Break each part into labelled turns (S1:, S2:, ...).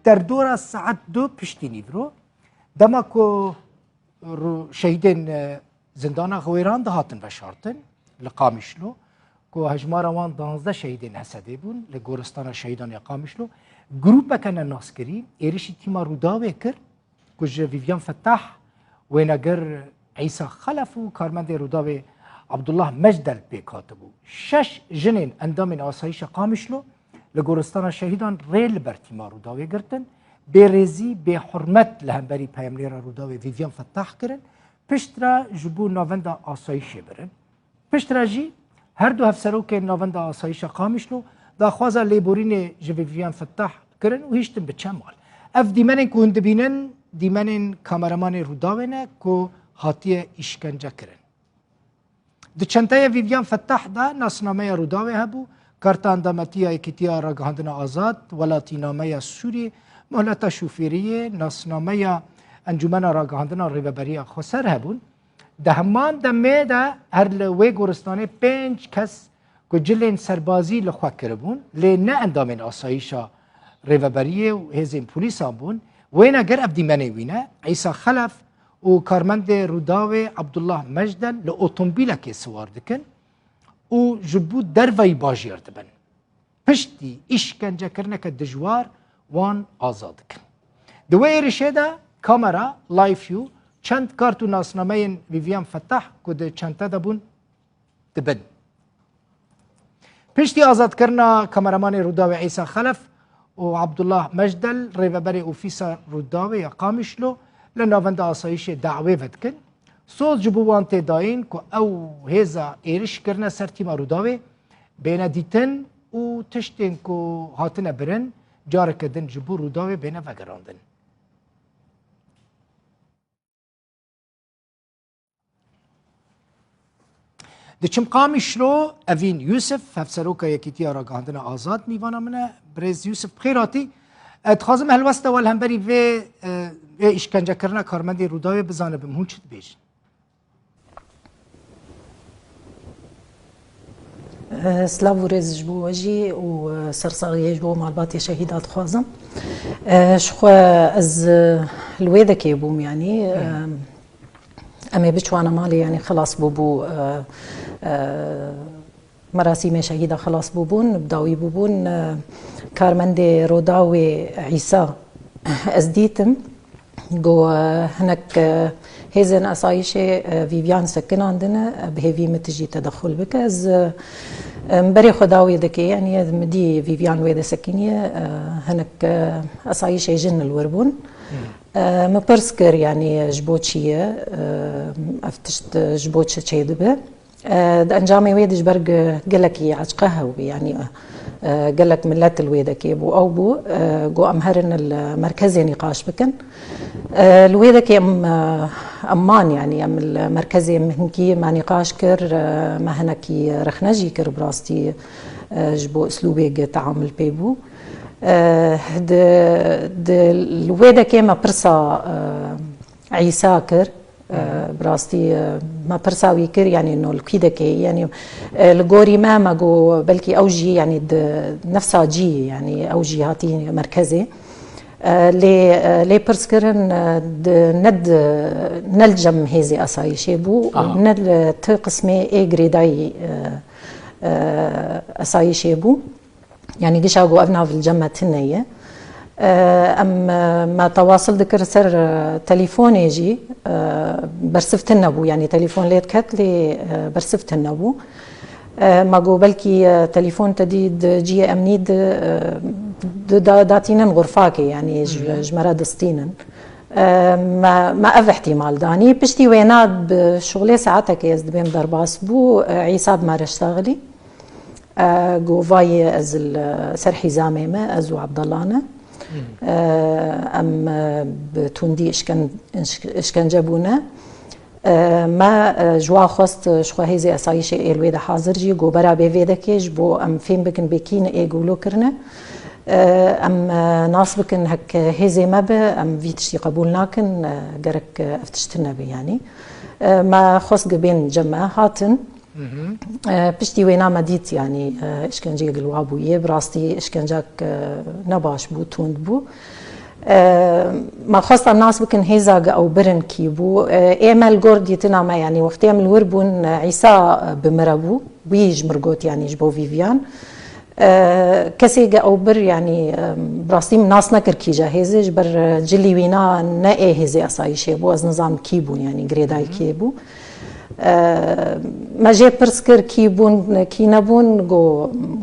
S1: در دور ساعت 2 پشتی نیورو دما کو شهیدین زندان خویران ده هاتن بشارتن لقامشلو کو هجمار وان 12 شهیدین حسده بون لگورستان شهیدان قامشلو گروپ کنه ناسکری ایرشی تیما روداوی کر کج ویویان فتاح وینگر عیسی خلف و کارمند روداوی عبدالله مجدل پیکاتبو 6 جنین اندام آسایش قامشلو لگورستان شهیدان ریل بر تیما روداوی گرتن برزی به حرمت لهمبری پیامبر روداوی ویویان فتاح کرن پشترا جبو ناوند آسایش برن پشترا جی هر دو افسرو که ناوند آسایش قامشلو دا خوازا لیبورین جویویان فتاح کرن و هیچتن به چمال اف دیمنن که هند بینن دیمنن کامرمان روداوینه که هاتی اشکنجه کرن د چنتای ویویان فتاح دا ناسنامه روداوی هبو کارتان دامتی ایکیتیا را گهاندن آزاد ولاتی نامه سوری مهلت شوفیری ناسنامه انجمن را گهاندن ریوبری خسر هبون ده همان دمه ده هر لوی گورستانه 5 کس که جلین سربازی لخوا کربون لی نه اندامین آسایشا ریوبری و هزین پولیس بون وینا گر افدی منی وینا عیسی خلف و کارمند روداوی عبدالله مجدل لأوتومبیل که سوار دکن و جبو دروی باجیر دبن پشتی اشکنجه کرنه که دجوار وان آزاد کن دوی رشه ده کامرا لایفیو چند کارتو ناسنامه ویویان فتاح که ده چند تا دبون دبن پشتی آزاد کرنا کامرمان روداوی عیسی خلف و عبدالله مجدل ریوبری اوفیسا روداوی قامشلو لناوند آسایش دعوی ودکن سوز جبوان تداین که او هزا ایرش کرنا سر تیما روداوی بین دیتن و تشتین که هاتن برن جاره کدن جبو روداوی بین وگراندن دچم قامشلو اوین یوسف افسروکا یکیتیا را گهاندن آزاد میوانا منه برز یوسف بخیراتی اتخازم هلوست اول هم بری و اشکنجه کرنا کارمندی روداوی بزانه بمهون چید بیشن
S2: سلاو رز جبو وجي وسرساغي جبو معلباتي شهيدات خوازم شخوا از الويدا كيبوم يعني امي بچوانا مالي يعني خلاص بوبو مراسم شهيدة خلاص بوبون بداوي بوبون كارمند روداوي عيسى ازديتم جو هناك هزن أسايشة فيفيان سكن عندنا بهذي متجي تدخل بك از مبري خداوي ذكي يعني مدي فيفيان ويدا سكنية هناك أسايشة جن الوربون مبرسكر يعني جبوتشية أفتشت جبوتشة شيدبه أنجامي ويدش برق قلكي عشقها يعني قال لك ملات الويدا كيبو او بو جو امهرن المركزي نقاش بكن الويدا كي امان يعني ام المركزي مهنكي ما نقاش كر ما هنكي رخنجي كر براستي جبو اسلوبي تعامل بيبو د الويدا كي ما برسا عيسى كر براستي ما برساوي كر يعني انه الكيدا كي يعني الجوري ما جو بلكي اوجي يعني نفسها جي يعني اوجي هاتي مركزي لي برسكرن ند نلجم هذه اسايشي بو ند تقسمي اي جريداي اسايشي بو يعني قشا جو ابنا في الجمه تنيه ام ما تواصل ذكر سر تليفوني يجي برسفت النبو يعني تليفون ليت كات لي برسفت النبو ما جو بلكي تليفون تديد جي امنيد داتينا غرفاكي يعني جمرة دستينا ما أف احتمال داني بشتي وينات بشغلي ساعتك يزد بين درباس بو عيسى بمار اشتغلي جو فاي از سرحي زاميمة ازو عبد الله ام بتوندي اشكن جابونا ما جوا خواست شخوا هزي اسايش الويدا حاضر جي جو برا بيفيدا كيج بو ام فين بكن بكين ايغولو كرنا ام ناس بكن هك هزي مب ام فيتشي قبول ناكن جرك افتشتنا بي يعني ما خواست بين جماعة هاتن بشتي وينا مديت يعني اشكنجي قلوابو براستي اشكنجاك نباش بو توند بو ما خاصة الناس بكن هيزاق أو برن كيبو إيمال جوردي تنام يعني وقت يعمل وربون عيسى بمربو بيج مرقوت يعني جبو فيفيان كسيجا أو بر يعني براسيم ناس نكر كي جاهزة جبر جلي وينا نائه هزي أصايشي بو از نظام كيبو يعني جريداي كيبو ما جي برسكر كيبون كي نبون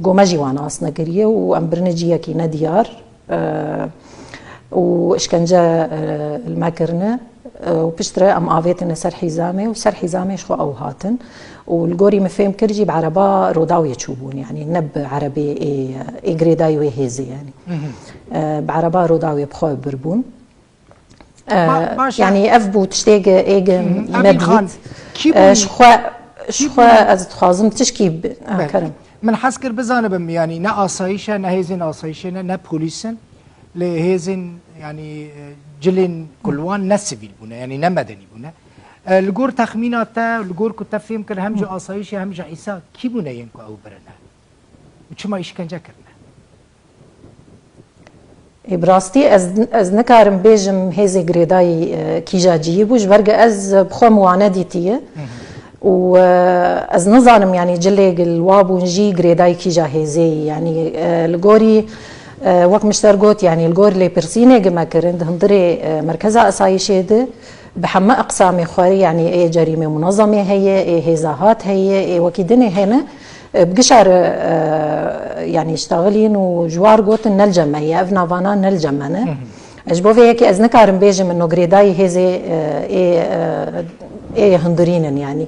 S2: جو ماجي وانا أصنا قرية وأم برنجية كي نديار وإشكنجة الماكرنة وبشتري أم آفيتنا سر حزامي وسر حزامي شخو أو هاتن والجوري مفهم كرجي بعربا روداوية تشوبون يعني نب عربي إي جريداي وهيزي يعني بعربا روداوية بخوي بربون يعني أفبو تشتاق إيج مديد شخوا از تخازم تشكي كرم
S1: من حسكر بزانبم يعني نا آسايشة نا هيزن آسايشة نا بوليسن لهيزن يعني جلين كلوان نا سيفيل بونا يعني نا مدني بونا الجور تخميناتا الجور كنت فهم كر همجا آسايشة همجا عيسى كي بونا ينكو أو برنا وشما إشكنجا كرنا
S2: براستي از نكارم بيجم هيزي جريداي كيجا جيبوش برجع از بخو موانديتيه و از نظام يعني جلي الوابو نجي جريداي كيجا هيزي يعني الجوري وقت مشترقوت يعني الجور لي برسينه جما كرند هندري مركزها اسايشيده بحما اقسام خوري يعني اي جريمه منظمه هي اي هزاهات هي اي وكيدني هنا بقشر يعني اشتغلين وجوار قوت نلجمة هي افنا فانا نلجمنا اجبو في هيك از نكارم بيجم انه جريداي هزي اي هندرين يعني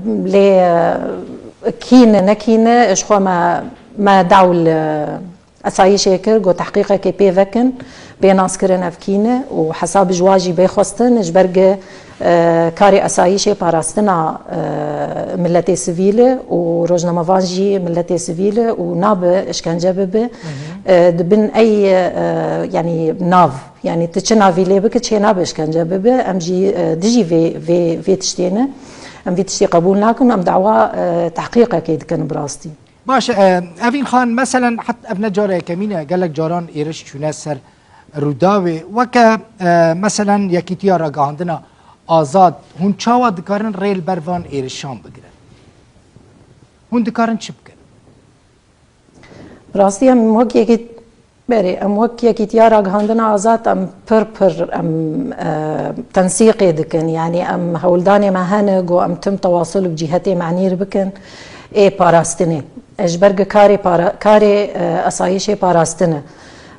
S2: لي كين نكين اشخوا ما داول اساي شاكر جو تحقيقه كي بي فكن بيناس كرنا فكينه وحساب جواجي بيخستن اجبرجه كاري اسايشي باراستنا ملتي سيفيله وروجنا مفاجي ملتي سيفيله وناب اشكنجه بب دبن اي يعني ناف يعني تشنا في ليبك تشنا باشكنجه بب امجي دجي في تشتينا ام في تشتي قبولناكم ام دعوه تحقيقه كيد كان براستي
S1: باش افين خان مثلا حتى ابن جاره كمينه قال لك جاران ايرش شونسر روداوي وك مثلا يكيتيا را عندنا آزاد هون چاوا دکارن ریل بروان ایرشان بگیرن هون دکارن چی بکن؟
S2: براستی ام وقت یکی بری ام وقت یکی تیارا گهاندنا آزاد ام پر ام تنسیقی دکن يعني ام هولداني مهانه جو ام تم تواصل بجهتي معنير بكن اي باراستني اجبرگ كاري اسايشي باراستنه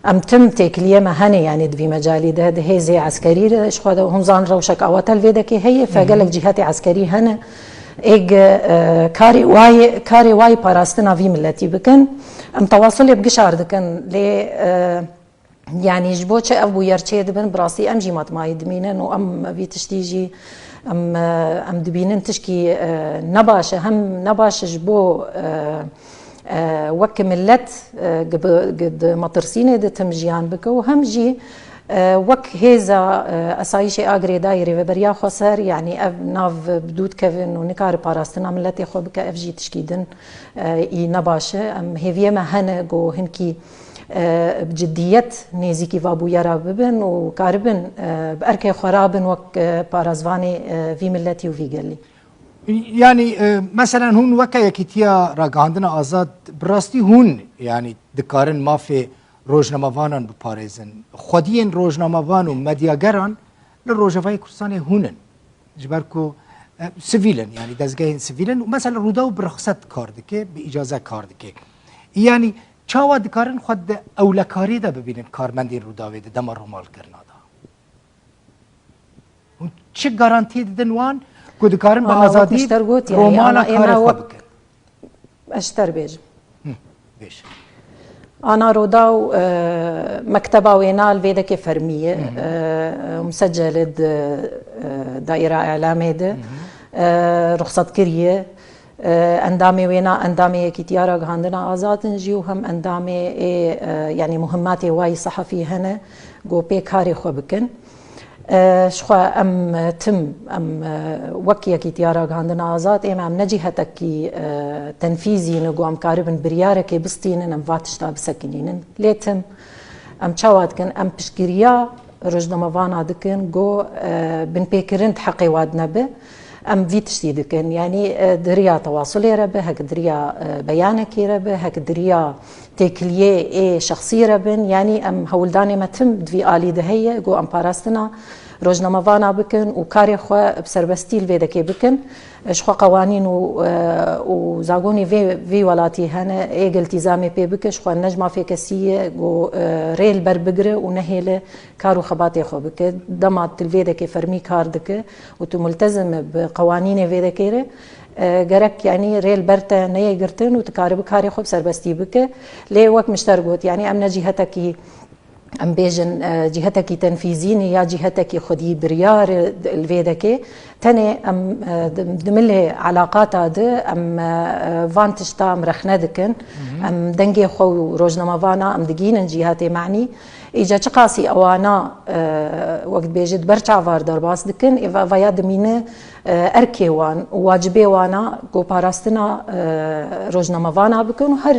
S2: ام تم تكليه مهني يعني في مجالي ده هي زي عسكري ايش خد هم زان روشك او تلفيدك هي فقالك جهاتي عسكري هنا ايج كاري واي باراستنا في ملتي بكن ام تواصل بقشار دكن لي يعني جبوتش ابو يرشي دبن براسي ام جيمات ما يدمينن وام في تشتيجي ام دبينن تشكي نباش هم نباش جبو وك ملت قد مطرسينه ده تمجيان بك وهمجي وك هيزا اسايشي اغري دايري وبريا خسر يعني اف ناف بدود كيفن ونكار باراستنا ملتي خو بك اف جي تشكيدن اي نباشه ام هيفيه ما هنا جو هنكي بجديت نيزيكي فابو يرا ببن وكاربن باركي خرابن وك بارازفاني في ملتي وفي قالي
S1: يعني مثلا هون وكا يكيتيا راق عندنا آزاد براستي هون يعني دكارن ما في روجناموانان بپاريزن خودين روجناموان و مدياگران لروجوای كرساني هونن جبركو سيفيلن يعني دزگاهن سيفيلن ومثلا روداو برخصت کار دکه به اجازه کار دکه يعني چاوا دکارن خود اولکاری ده ببینن کارمندی روداوی ده دم رومال کرنا ده چه گارانتی ددن وان کو دکارن با آزادی رومالا کار خود بکن
S2: اشتر بيج
S1: بيش
S2: أنا روداو مكتبة وينال فيدك فرمية مسجلة دائرة إعلامية ده رخصة كريه اندامي وينا اندامي كتيارة عندنا آزاد نجيو هم اندامي يعني مهماتي واي صحفي هنا جو بيكاري خو بكن شخوا ام تم ام وكيا كتيارة عندنا آزاد ام نجي هتكي تنفيذي نجو ام كاربن بريارة كي بستين ام فاتشتا بسكنين ليتم ام چاواد کن ام پشگیریا روزنامه وانا دکن گو بن پیکرند حقی واد نبه ام في تشتي دكن يعني دريا تواصلي ربه هك دريا بيانكي ربه هك دريا تكليه اي شخصي ربن يعني ام هولداني ما تم دفي آلي دهية جو ام باراستنا روزنامه وانا بكن وكاري خو بسربستيل في دكي بكن شخو قوانين وزاغوني في ولاتي هنا ايج التزامي بي بك شخو النجمه في كسيه جو ريل بربقره ونهيله كارو خباتي خو بك دمات الفيدكي فرمي كاردك وتو ملتزم بقوانين فيدكيره جرك يعني ريل برتا نيه قرتن وتكارب كاري خو بسربستي بك ليه وك مشترقوت يعني امنا جهتك ام بيجن جهتك تنفيذيني يا جهتك خدي بريار الفيدكي تاني ام دمله علاقات هذا ام فانتشتا مرخندكن ام دنجي خو روزنامه فانا ام دقين جهاتي معني اجا چقاسي اوانا وقت بيجد برچا وار درباس دكن فيا دمينه اركي وان واجبي وانا جو باراستنا روزنامه فانا بكن هر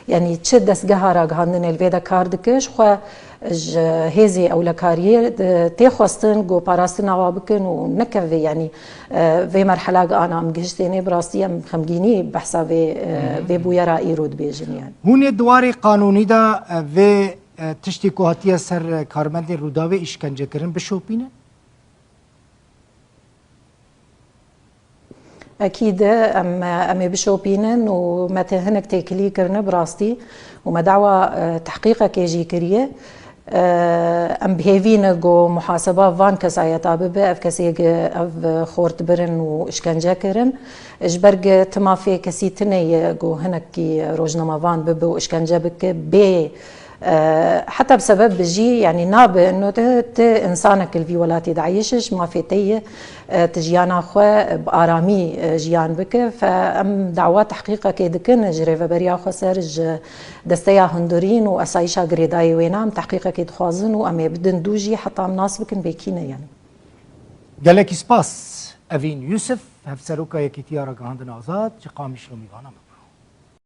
S2: يعني تش دسگهارا غاندن الفيدا كاردكش خو هزي او لكارير تخواستن جو باراستنا وابكن ونكفي يعني في مرحله انا ام گشتيني براستي ام خمگيني بحساب في بويرا ايرود بيجن يعني
S1: هون دواري قانوني دا في تشتي كوهاتيا سر كارمند روداوي اشكنجه كرن بشوبينه
S2: اكيد ام بشوبينن ومتى هنك تيكلي كرنا براستي وما دعوة تحقيقها كيجي كريه ام بهيفين جو محاسبه فان كسايتا ببه اف كسيج اف خورت برن واشكنجه كرن اجبرج تمافي كسيتني جو هنك روزنامه فان ببه واشكنجه بك بي حتى بسبب بجي يعني نابه انه انسانك الفيولاتي دعيشش ما في تيه تجيانا خو بارامي جيان بك فام دعوات تحقيقها كيدكن جريفه بريا خو سرج دستيا هندورين واسايشا غريداي وينام تحقيقها كيد خوازن وام بدن دوجي حتى مناسبكن بكينه يعني
S1: قالك سباس افين يوسف هفسروكا يكيتيارا عندنا ازاد قامش لو ميغانا